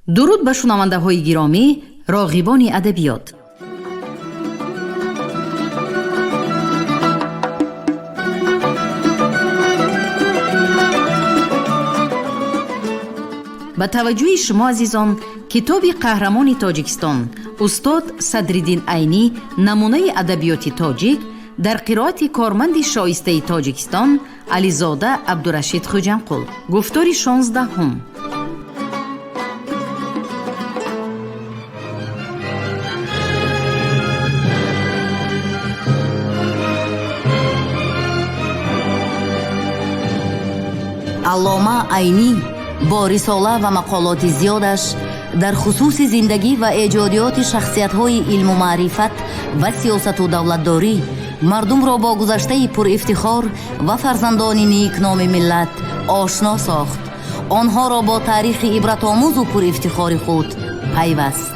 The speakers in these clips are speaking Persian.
درود به شنونده‌های گرامی، راغبان ادبیات. با توجه شما عزیزان، کتاب قهرمان تاجیکستان استاد صدرالدین عینی نمونه ادبیات تاجیک در قرائت کارمند شایسته تاجیکستان علیزاده عبدالرشید خوجانقول. گفتار 16. علامه عینی با رساله و مقالات زیادش در خصوص زندگی و ایجادیات شخصیت‌های علم و معرفت و سیاست و دولتداری مردم را با گذشته پر افتخار و فرزندان نیکنام ملت آشنا ساخت. آنها را با تاریخ عبرت آموز و پر افتخار خود پیوست.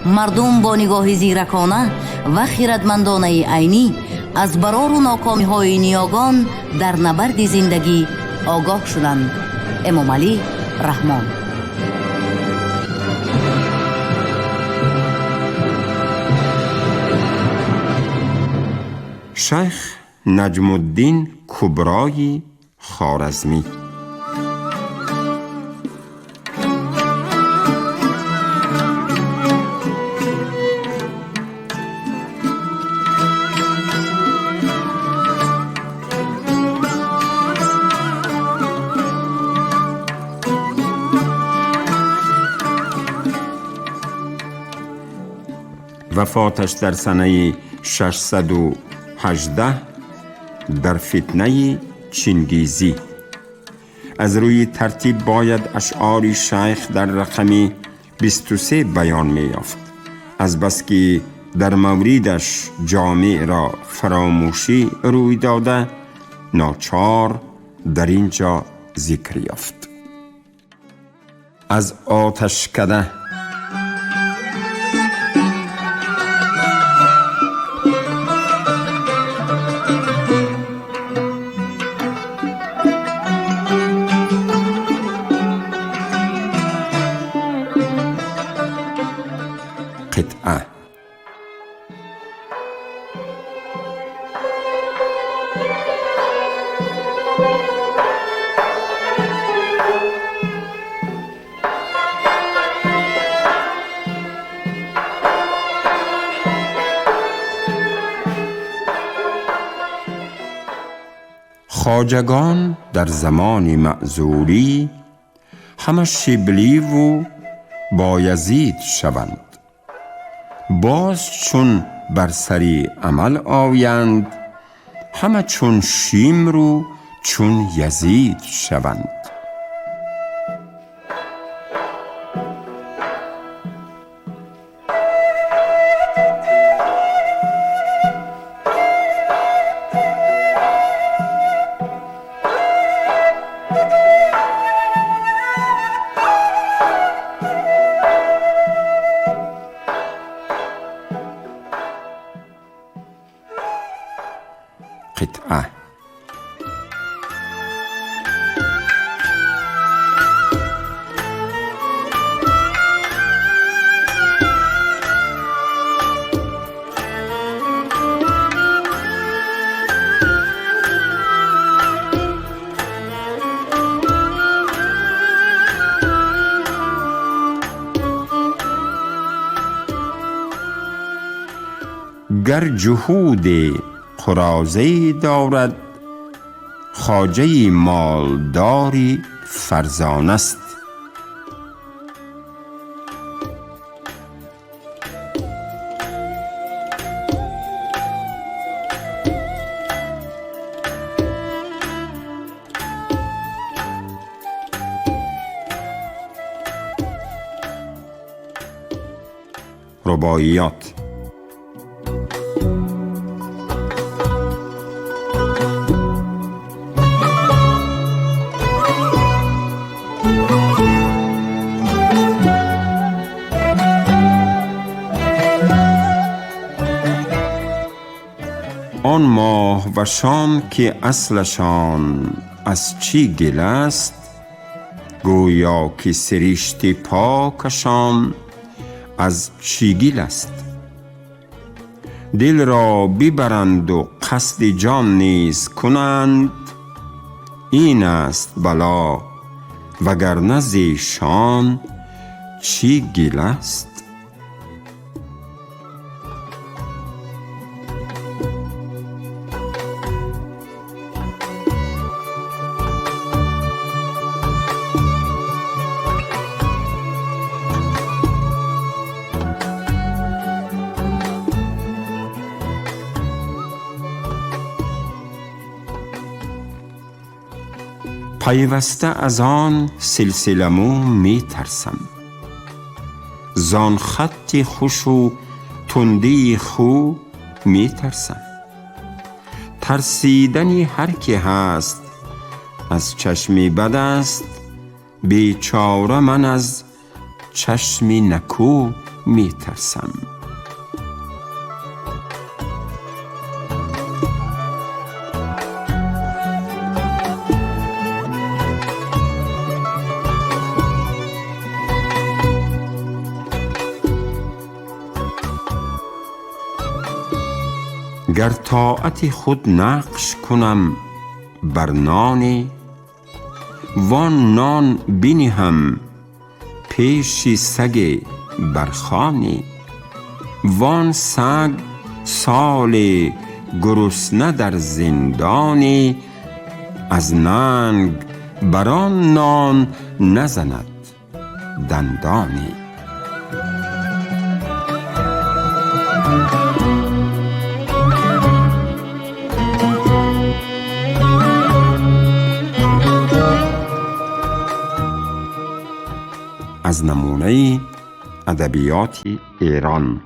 مردم با نگاه زیرکانه و خردمندانه عینی از برار و ناکامی‌های نیاگان در نبرد زندگی آگاه شدند. امام علی رحمان. شیخ نجم الدین کبرای خوارزمی. وفاتش در سنه 618 در فتنه چنگیزی. از روی ترتیب باید اشعار شیخ در رقم 23 بیان می یافت. از بس که در موردش جامع را فراموشی روی داده، ناچار در اینجا ذکر یافت. از آتشکده. قطعه. خواجگان در زمان معذوری همه شبلی و بایزید شوند، باز چون بر سری عمل آیند همه چون شیمر و چون یزید شوند. قطعه. گر جهود قراضه‌ای دارد، خواجه مالداری فرزانه است. رباعیات. آن ماه و شام که اصلشان از چی گل است، گویا که سرشت پاکشان از چیگیل است. دل را ببرند و قصد جان نیز کنند، این است بلا وگرنه زیشان چی گیل است. پیوسته از آن سلسله مو می ترسم، زان خط خوش و تندی خو می ترسم. ترسیدنی هر که هست از چشمی بد است، بیچاره من از چشمی نکو می ترسم. گر طاعت خود نقش کنم بر نانی، وان نان بنهم پیش سگ برخانی. وان سگ سال گرسنه در زندانی، از ننگ بر آن نان نزند دندانی. از نمونه ادبیات ایران.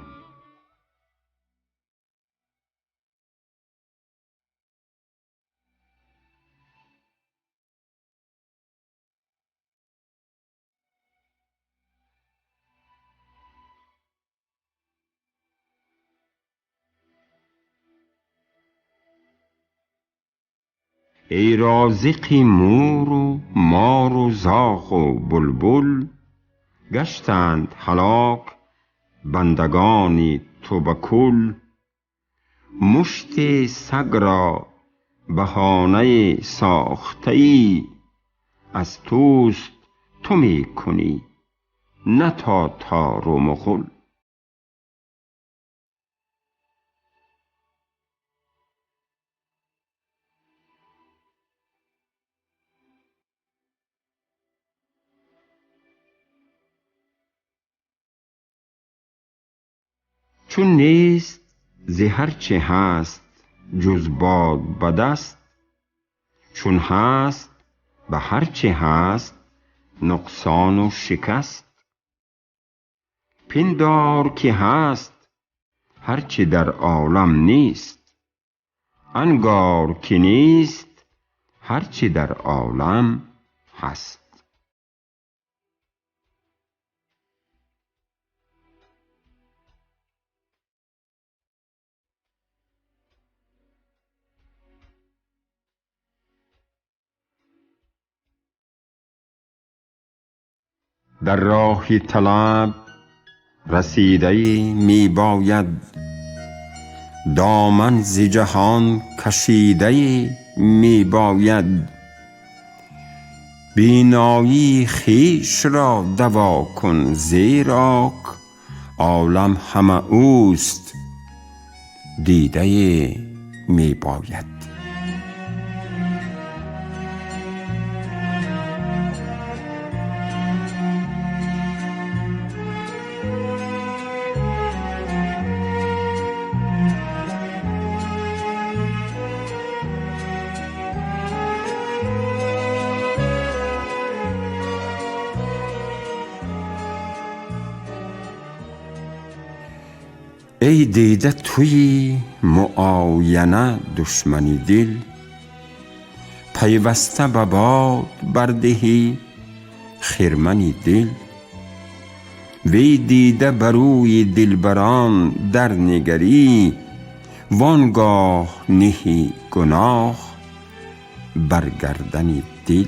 ای رازقی مور و مار و زاغ و بلبل، گشتند هلاک بندگان تو به کل. مشت سگ را بهانه ساخته ای، از توست تو می کنی نه تاتار و مغل. چون نیست ز هر چه هست جز باد به دست، چون هست به هر چه هست نقصان و شکست. پندار که هست هر چه در عالم نیست، انگار که نیست هر چه در عالم هست. در راه طلب رسیده می باید، دامن ز جهان کشیده می باید. بینایی خویش را دوا کن، زیرا عالم همه اوست دیده می باید. ای دیده توی معاینه دشمنی دل، پیوسته به باد بردهی خرمنی دل. وی دیده بروی دلبران در نگری، وانگاه نهی گناه بر گردن دل.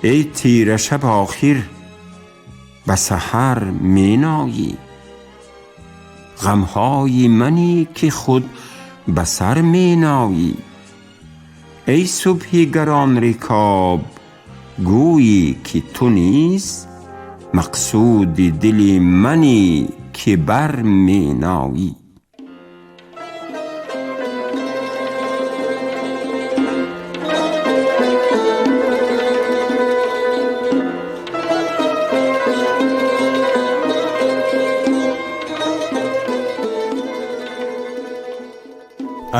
ای تیره شب آخر به سحر می نایی. غمهای منی که خود به سر می نایی. ای صبح گران رکاب گویی که تو نیز مقصود دل منی که بر می نایی.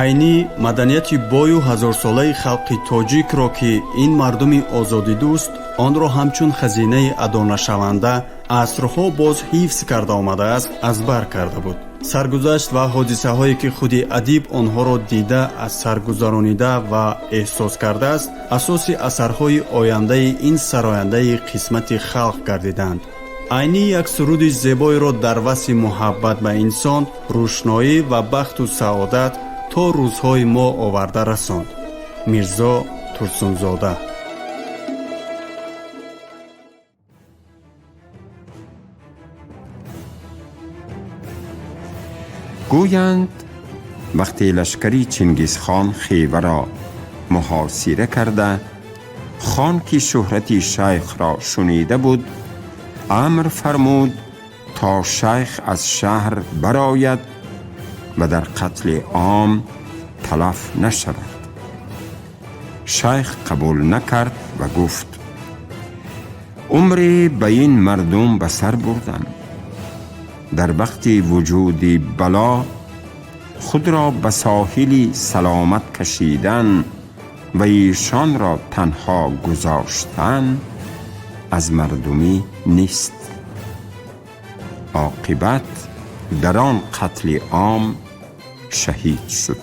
айни маданияти бою ҳазорсолаи халқи тоҷикро ки ин мардуми озодидӯст онро ҳамчун хазинаи адонашаванда асрҳо боз ҳифз карда омадааст аз бар карда буд. саргузашт ва ҳодисаҳое ки худи адиб онҳоро дида аз сар гузаронида ва эҳсос кардааст асоси асарҳои ояндаи ин сарояндаи қисмати халқ гардиданд. айни як суруди зебоеро дар васфи муҳаббат ба инсон, рӯшноӣ ва бахту саодат то рӯзҳои мо оварда расонд. мирзо турсунзода. گویند وقتی لشکری چنگیزخان خیوه را محاصره کرده، خان که شهرت شیخ را شنیده بود امر فرمود تا شیخ از شهر برآید و در قتل عام تلف نشود. شیخ قبول نکرد و گفت عمری به این مردم به سر بردم. در وقت وجود بلا خود را به ساحل سلامت کشیدن و ایشان را تنها گذاشتن از مردمی نیست. عاقبت در آن قتل عام شهید شد.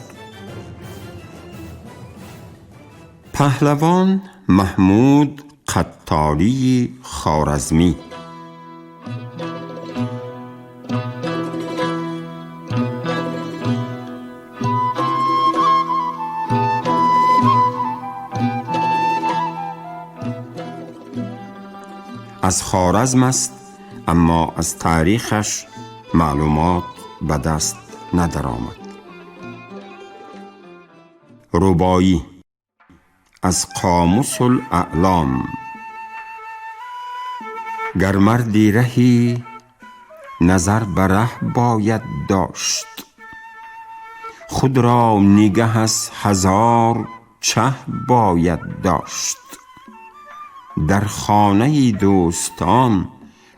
پهلوان محمود قطاری خوارزمی. از خوارزم است، اما از تاریخش معلومات به دست ندرآمد. رباعی از قاموس الاعلام. گر مردی رهی نظر به ره باید داشت، خود را نگه از هزار چه باید داشت. در خانه دوستان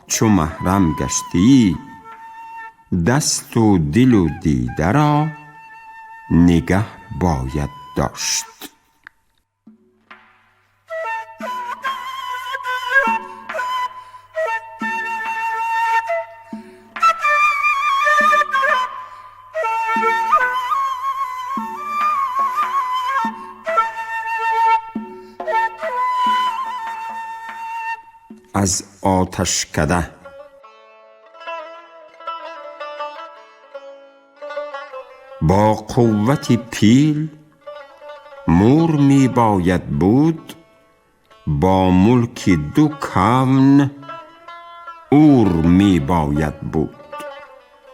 چو محرم گشتی، دست و دل و دیده را نگه باید داشت. از آتشکده. با قوت پیل مور می باید بود، با ملک دو کون اور می باید بود.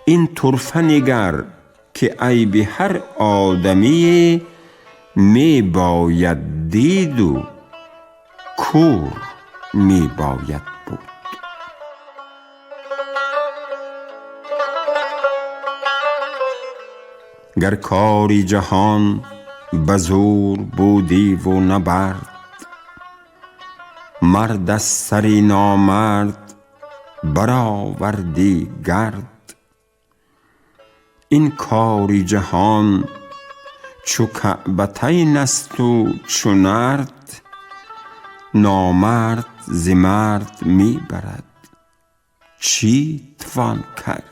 این طرفه نگر که عیب هر آدمی می باید دید و کور می باید بود. گر کاری جهان بزور بودی و نبرد، مرد از سری نامرد برآوردی گرد. این کاری جهان چو کعبتین است و چو نرد، نامرد ز مرد می برد چی توان کرد.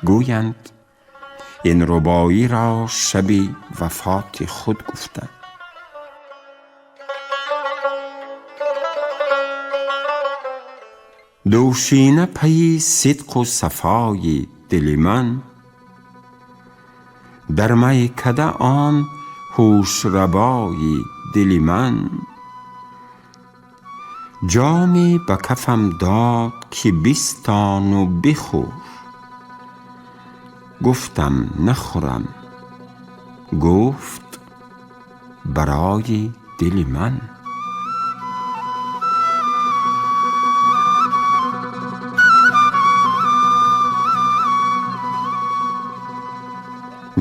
گویند این رباعی را شبی وفات خود گفتند. دوشینه پی صدق و صفای دل من. در میکده آن هوش ربای دل من. جامی به کفم داد که بستان و بخور. گفتم نخورم. گفت برای دل من.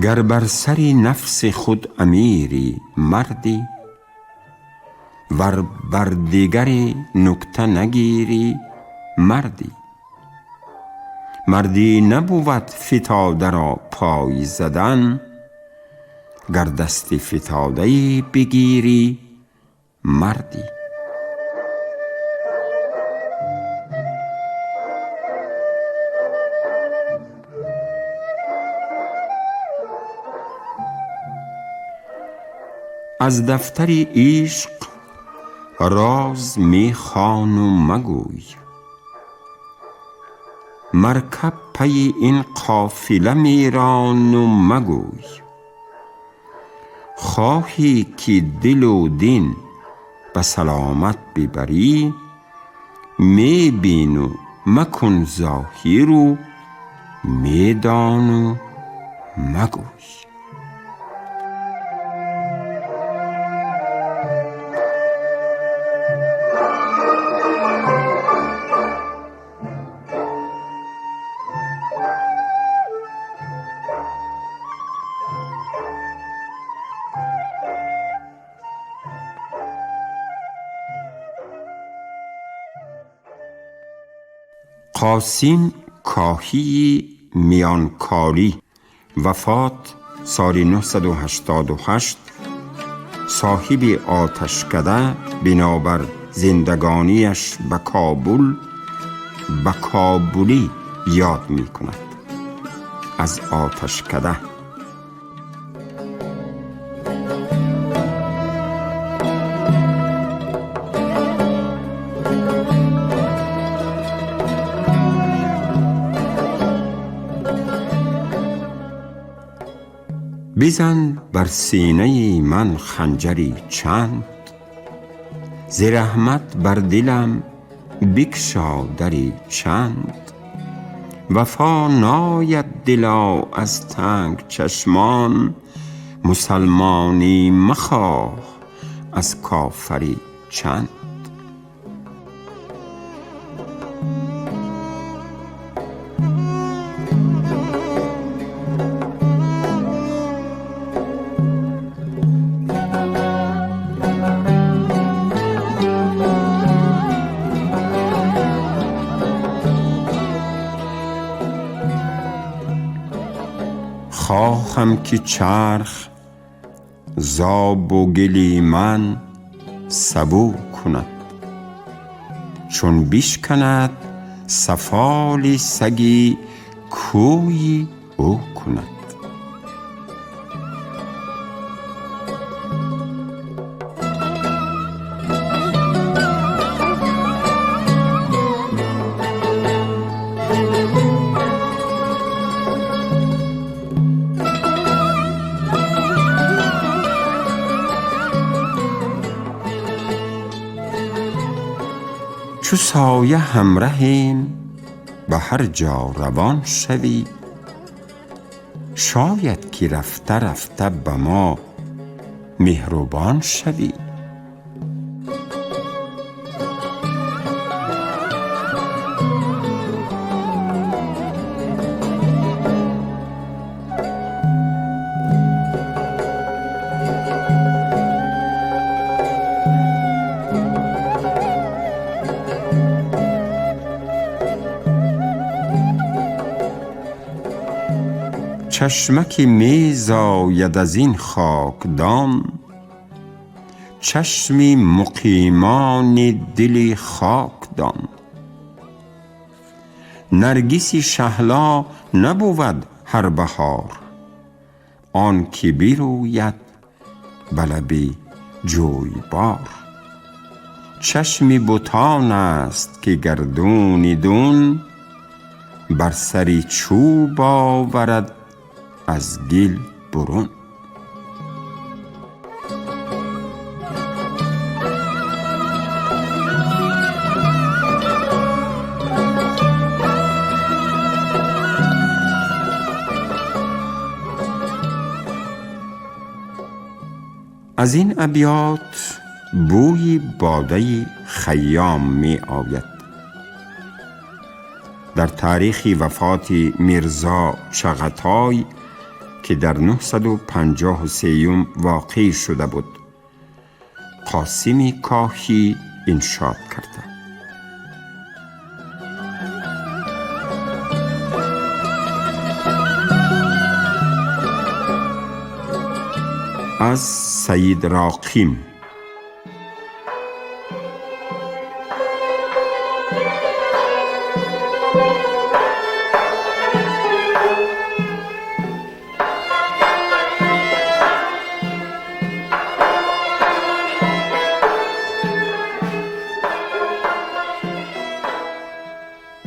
گر بر سری نفس خود امیری مردی، ور بر دیگری نکته نگیری مردی. مردی نبود فتاده را پای زدن، گر دست فتاده بگیری مردی. از دفتر عشق راز می خوان و مگوی. مرکب پی این قافله می ران و مگوی. خواهی که دل و دین به سلامت ببری، می بین و مکن ظاهر و می دان و مگوی. قاسم کاهی میانکاری، وفات سال 988. صاحب آتشکده بنابر زندگانیش به کابل به کابلی یاد می کند. از آتشکده. بزن بر سینه من خنجری چند، ز رحمت بر دلم بگشا دری چند. وفا ناید دلا از تنگ چشمان، مسلمانی مخواه از کافری چند. خواهم که چرخ زاب و گلی من سبو کند، چون بشکند سفال سگی کوی او کند. چو سایه همرهیم به هر جا روان شوی، شاید که رفته رفته به ما مهربان شوی. چشمک می زاید از این خاکدان، چشمی مقیمان دل خاک دان. نرگسی شهلا نبود هر بهار، آن که بروید به لب جویبار. چشمی بتان است که گردون دون، بر سری چوب آورد از گل برون. از این ابیات بوی باده خیام می آید. در تاریخ وفات میرزا چغتای که در 953 واقع شده بود، قاسم کاهی انشاد کرده. از سید راقیم.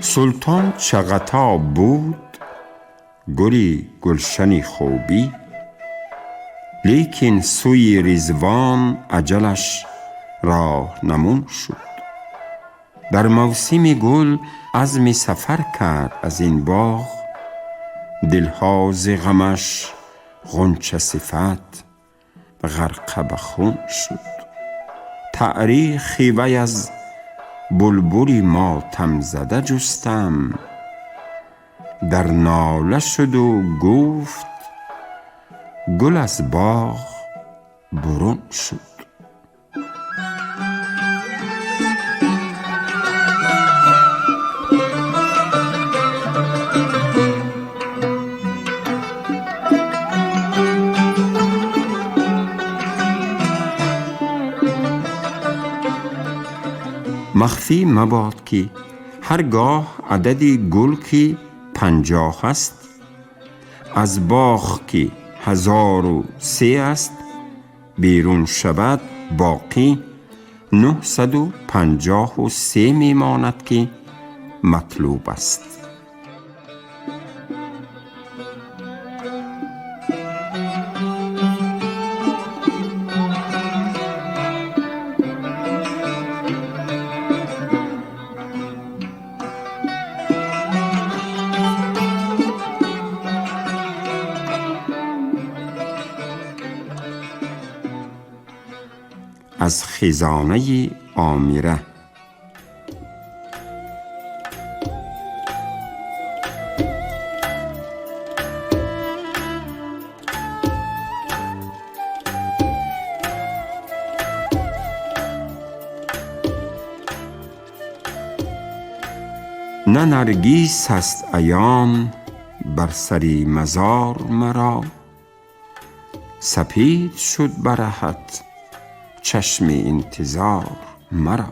سلطان چغتا بود گلی گلشنی خوبی، لیکن سوی رضوان اجلش راه نمون شد. در موسم گل عزم سفر کرد از این باغ، دلها ز غمش غنچه صفت غرقه به خون شد. تاریخ وی از بلبلی ماتم زده جستم، در ناله شد و گفت گل از باغ برون شد. مخفی مباد که هرگاه عدد گل که 50 است، از باغ که 1003 است بیرون شود، باقی 953 میماند که مطلوب است. از خزانه آمیره. نه نرگیس است عیان بر سری مزار مرا، سپید شد برهت چشم انتظار مرا.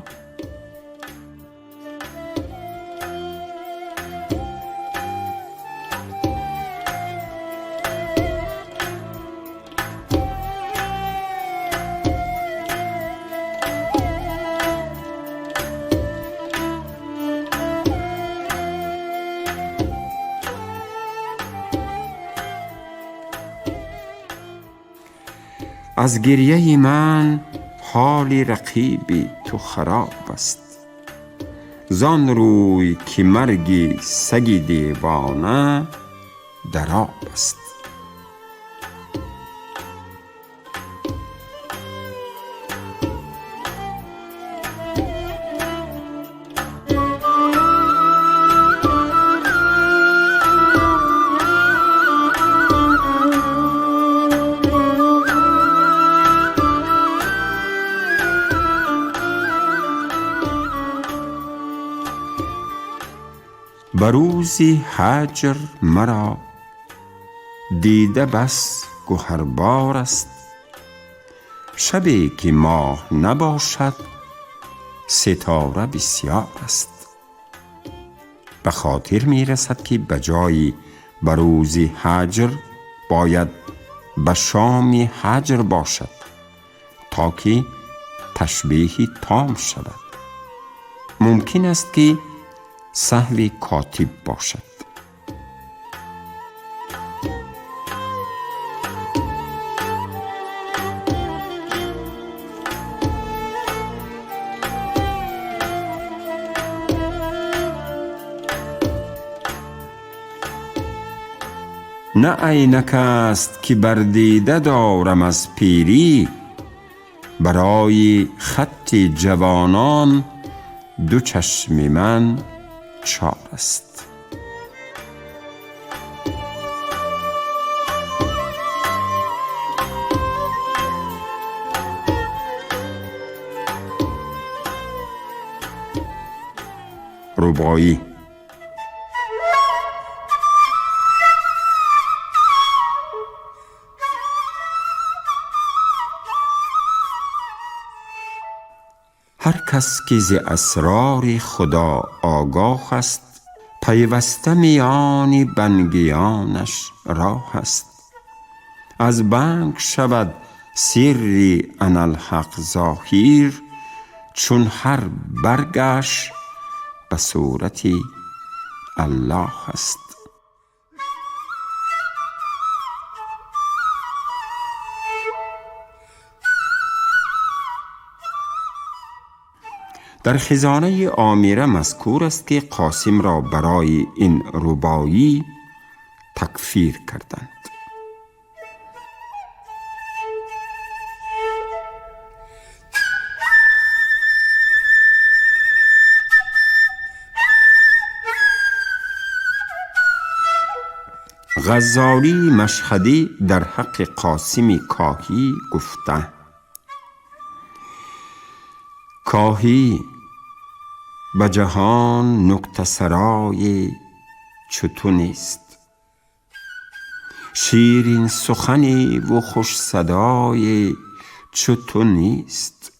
از گریه من حال رقیب تو خراب است، زان روی که مرگ سگ دیوانه در آب است. بروزی هجر مرا دیده بس گوهربار است، شبی که ماه نباشد ستاره بسیار است. به خاطر می رسد که بجای بروزی هجر باید به شام هجر باشد تا که تشبیه تام شود. ممکن است که سهو کاتب باشد. نه عینک است که بر دیده دارم از پیری، برای خط جوانان دو چشم من چار است. رباعی. هر کس که ز اسرار خدا آگاه است، پیوسته میان بندگیانش راه است. از بنگ شود سری اناالحق ظاهر، چون هر برگش به صورت الله است. در خزانه آمیره مذکور است که قاسم را برای این رباعی تکفیر کردند. غزالی مشهدی در حق قاسم کاهی گفته: کاهی به جهان نکته سرای چو تو نیست، شیرین سخنی و خوش صدای چو تو نیست.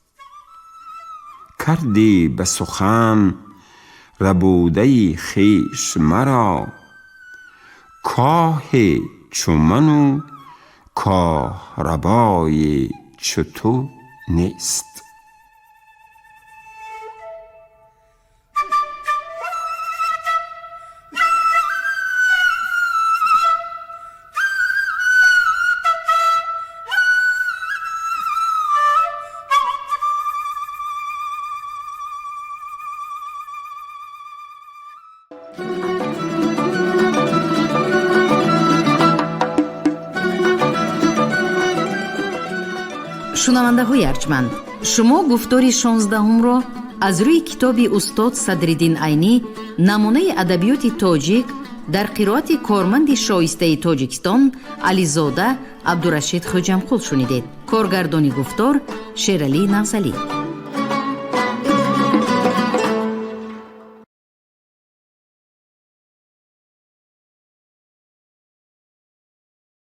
کردی به سخن ربوده خویش مرا، کاه چو من و کاه ربای چو تو نیست. шунавандаҳои арҷманд, шумо гуфтори 16-ро аз рӯи китоби устод Садриддин Айнӣ намунаи адабиёти тоҷик дар қироати корманди шоистаи Тоҷикистон Ализода Абдурашид Хоҷамқул шунидед. Коргардони гуфтор Шералӣ Навзалӣ.